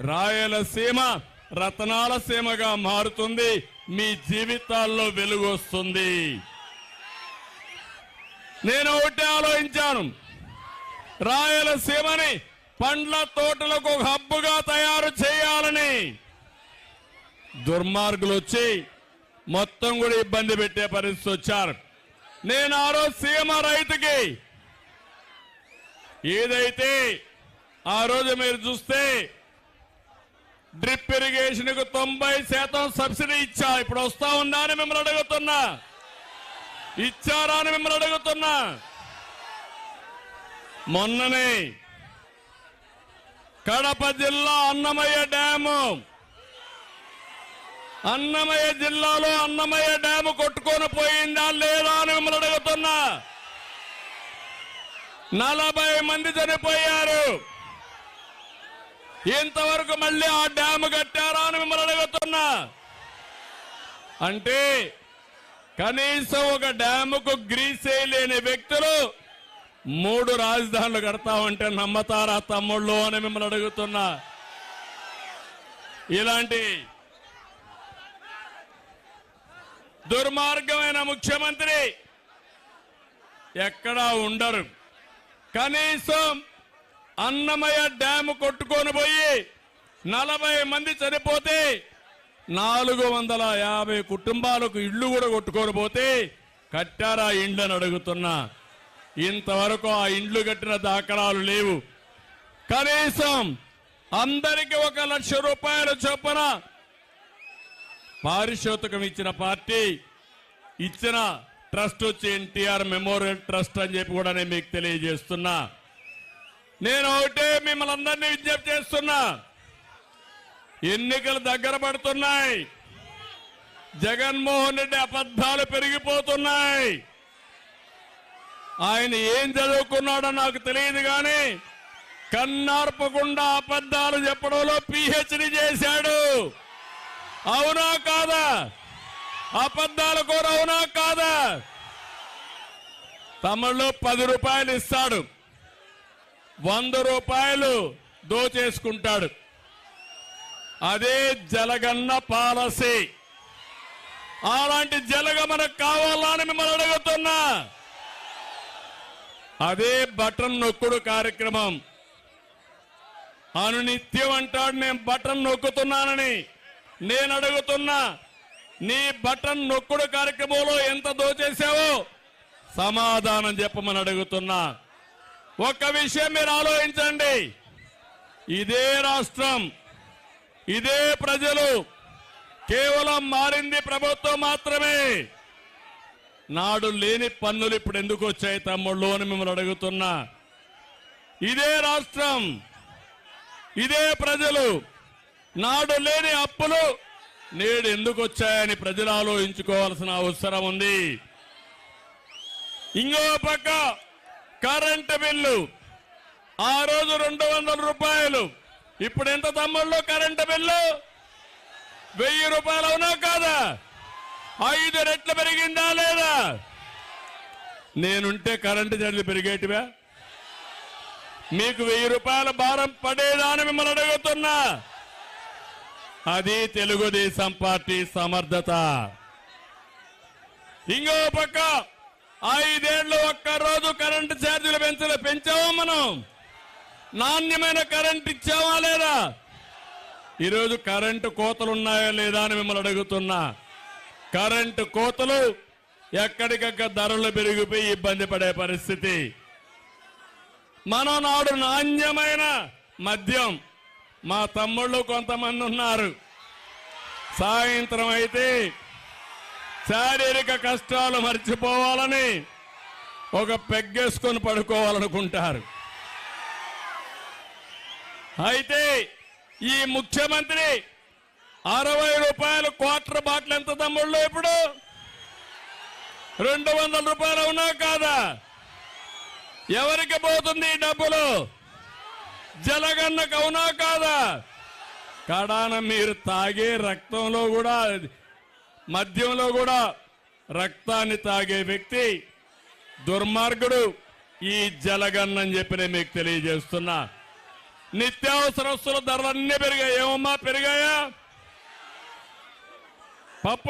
రాయలసీమ రతనాల సీమగా మారుతుంది. మీ జీవితాల్లో వెలుగు వస్తుంది. నేను ఒకటే ఆలోచించాను, రాయలసీమని పండ్ల తోటలకు ఒక హబ్బుగా తయారు చేయాలని. దుర్మార్గులు వచ్చి మొత్తం కూడా ఇబ్బంది పెట్టే పరిస్థితి వచ్చారు. నేను ఆ రోజు సీమ రైతుకి ఏదైతే ఆ రోజు మీరు చూస్తే డ్రిప్ ఇరిగేషన్ కు 90% సబ్సిడీ ఇచ్చా. ఇప్పుడు వస్తా ఉందా అని మిమ్మల్ని అడుగుతున్నా, ఇచ్చారా అని మిమ్మల్ని అడుగుతున్నా. మొన్ననే కడప జిల్లా అన్నమయ్య డ్యాము, అన్నమయ్య జిల్లాలో అన్నమయ్య డ్యాము కొట్టుకొని పోయిందా లేదా అని మిమ్మల్ని అడుగుతున్నా. 40 మంది చనిపోయారు. ఇంతవరకు మళ్ళీ ఆ డ్యాము కట్టారా అని మిమ్మల్ని అడుగుతున్నా. అంటే కనీసం ఒక డ్యాముకు గ్రీస్ వేయలేని వ్యక్తులు 3 రాజధానులు కడతామంటే నమ్మతారా తమ్ముళ్ళు అని మిమ్మల్ని అడుగుతున్నా. ఇలాంటి దుర్మార్గమైన ముఖ్యమంత్రి ఎక్కడా ఉండరు. కనీసం అన్నమయ్య డ్యాము కొట్టుకొని పోయి 40 మంది చనిపోతే 450 కుటుంబాలకు ఇళ్లు కూడా కొట్టుకొని పోతే కట్టారా ఇండ్లు అని అడుగుతున్నా. ఇంతవరకు ఆ ఇండ్లు కట్టిన దాఖలాలు లేవు. కనీసం అందరికీ 1 లక్ష రూపాయల చొప్పున పారితోషికం ఇచ్చిన పార్టీ, ఇచ్చిన ట్రస్ట్ వచ్చి ఎన్టీఆర్ మెమోరియల్ ట్రస్ట్ అని చెప్పి కూడా నేను మీకు తెలియజేస్తున్నా. నేను ఒకటే మిమ్మల్ని అందరినీ విజ్ఞప్తి చేస్తున్నా, ఎన్నికలు దగ్గర పడుతున్నాయి. జగన్మోహన్ రెడ్డి అబద్ధాలు పెరిగిపోతున్నాయి. ఆయన ఏం చదువుకున్నాడో నాకు తెలియదు కానీ కన్నార్పకుండా అబద్ధాలు చెప్పడంలో పిహెచ్డి చేశాడు. అవునా కాదా? అబద్ధాల కోర అవునా కాదా? తమిళ్లో 10 రూపాయలు ఇస్తాడు, 100 రూపాయలు దోచేసుకుంటాడు. అదే జలగన్న పాలసీ. అలాంటి జలగ మనకు కావాలా అని మిమ్మల్ని అడుగుతున్నా. అదే బటన్ నొక్కుడు కార్యక్రమం. అనునిత్యం అంటాడు నేను బటన్ నొక్కుతున్నానని. నేను అడుగుతున్నా, నీ బటన్ నొక్కుడు కార్యక్రమంలో ఎంత దోచేశావో సమాధానం చెప్పమని అడుగుతున్నా. ఒక్క విషయం మీరు ఆలోచించండి, ఇదే రాష్ట్రం, ఇదే ప్రజలు, కేవలం మారింది ప్రభుత్వం మాత్రమే. నాడు లేని పన్నులు ఇప్పుడు ఎందుకు వచ్చాయి తమ్ముళ్ళు అని మిమ్మల్ని అడుగుతున్నా. ఇదే రాష్ట్రం, ఇదే ప్రజలు, నాడు లేని అప్పులు నేడు ఎందుకు వచ్చాయని ప్రజలు ఆలోచించుకోవాల్సిన అవసరం ఉంది. ఇంకో పక్క కరెంటు బిల్లు ఆ రోజు 200 రూపాయలు, ఇప్పుడు ఎంత తమ్ముళ్ళు కరెంటు బిల్లు? 1000 రూపాయలు అవునా కాదా? 5 రెట్లు పెరిగిందా లేదా? నేనుంటే కరెంటు ఛార్జీలు పెరిగేటివా? మీకు 1000 రూపాయల భారం పడేదా అని మిమ్మల్ని అడుగుతున్నా. అది తెలుగుదేశం పార్టీ సమర్థత. ఇంకో పక్క 5 ఏళ్లు ఒక్కరోజు కరెంటు ఛార్జీలు పెంచావా? మనం నాణ్యమైన కరెంటు ఇచ్చావా లేదా? ఈరోజు కరెంటు కోతలు ఉన్నాయా లేదా అని మిమ్మల్ని అడుగుతున్నా. కరెంటు కోతలు, ఎక్కడికక్కడ ధరలు పెరిగిపోయి ఇబ్బంది పడే పరిస్థితి. మనం నాడు నాణ్యమైన మద్యం, మా తమ్ముళ్ళు కొంతమంది ఉన్నారు, సాయంత్రం అయితే శారీరక కష్టాలు మర్చిపోవాలని ఒక పెగ్గేసుకొని పడుకోవాలనుకుంటారు. అయితే ఈ ముఖ్యమంత్రి 60 రూపాయలు క్వార్టర్ బాటిల్ ఎంత తమ్ముళ్ళు? ఇప్పుడు 200 రూపాయలు అవునా కాదా? ఎవరికి పోతుంది ఈ డబ్బులు? జలగన్నకు అవునా కాదా? కడాన మీరు తాగే రక్తంలో కూడా, మద్యంలో కూడా రక్తాన్ని తాగే వ్యక్తి దుర్మార్గుడు ఈ జలగన్న అని చెప్పి నేను మీకు తెలియజేస్తున్నా. నిత్యావసర వస్తువుల ధరలన్నీ పెరిగాయి. ఏమమ్మా పెరిగాయా? పప్పు